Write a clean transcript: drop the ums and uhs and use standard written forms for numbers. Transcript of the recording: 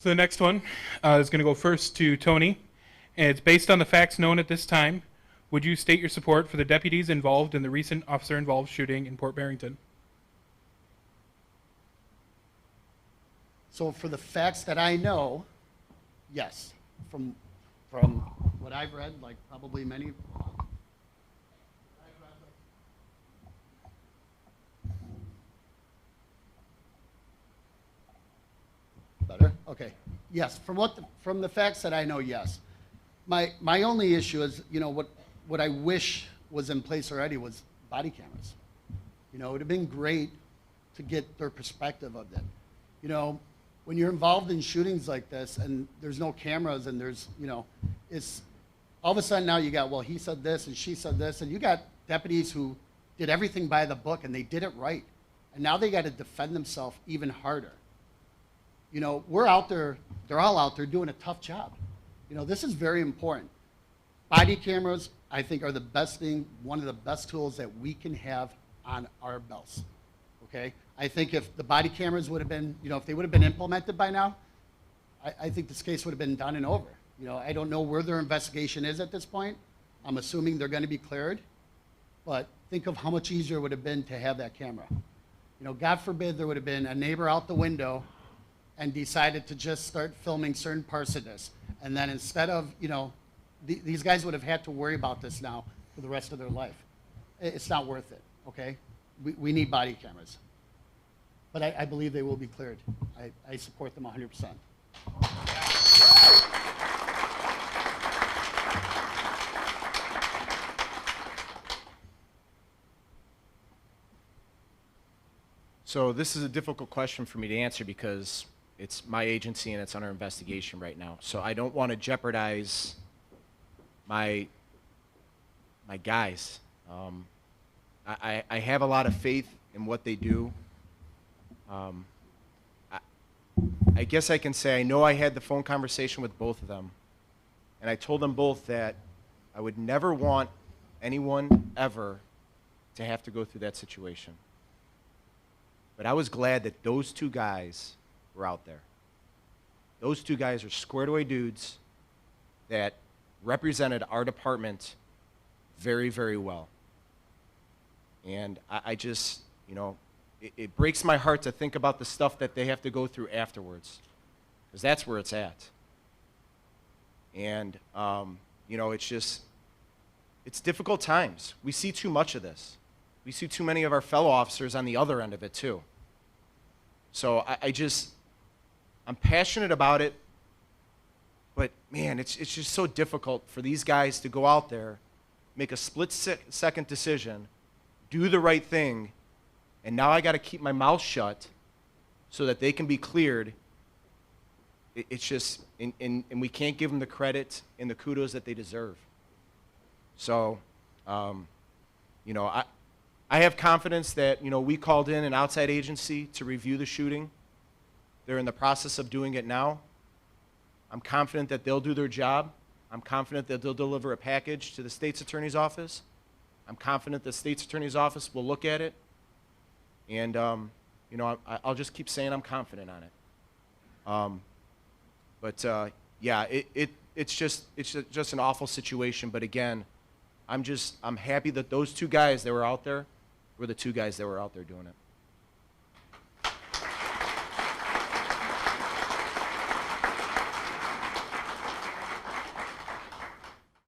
So the next one is going to go first to Tony, and it's based on the facts known at this time. Would you state your support for the deputies involved in the recent officer-involved shooting in Port Barrington? So for the facts that I know, yes. From what I've read, like probably many. Better? Okay. Yes. From the facts that I know, yes. My only issue is, what I wish was in place already was body cameras. It would have been great to get their perspective of it. When you're involved in shootings like this and there's no cameras and it's all of a sudden now you got, well, he said this and she said this, and you got deputies who did everything by the book and they did it right. And now they got to defend themselves even harder. We're out there, they're all out there doing a tough job. This is very important. Body cameras, I think, are the best thing, one of the best tools that we can have on our belts. Okay? I think if the body cameras would have been, if they would have been implemented by now, I think this case would have been done and over. I don't know where their investigation is at this point. I'm assuming they're going to be cleared. But think of how much easier it would have been to have that camera. God forbid there would have been a neighbor out the window and decided to just start filming certain parts of this. And then instead of, these guys would have had to worry about this now for the rest of their life. It's not worth it, okay? We need body cameras. But I believe they will be cleared. I support them 100%. So this is a difficult question for me to answer because it's my agency and it's under investigation right now. So I don't want to jeopardize my guys. I have a lot of faith in what they do. I guess I can say I know I had the phone conversation with both of them, and I told them both that I would never want anyone ever to have to go through that situation. But I was glad that those two guys were out there. Those two guys are squared away dudes that represented our department very, very well. And I just, it breaks my heart to think about the stuff that they have to go through afterwards, because that's where it's at. And, it's difficult times. We see too much of this. We see too many of our fellow officers on the other end of it, too. So I'm passionate about it, but, man, it's just so difficult for these guys to go out there, make a split-second decision, do the right thing, and now I got to keep my mouth shut so that they can be cleared. It's just, and we can't give them the credit and the kudos that they deserve. So, I have confidence that, we called in an outside agency to review the shooting. They're in the process of doing it now. I'm confident that they'll do their job. I'm confident that they'll deliver a package to the state's attorney's office. I'm confident the state's attorney's office will look at it. And, I'll just keep saying I'm confident on it. It's just an awful situation. But again, I'm happy that those two guys that were out there were the two guys that were out there doing it.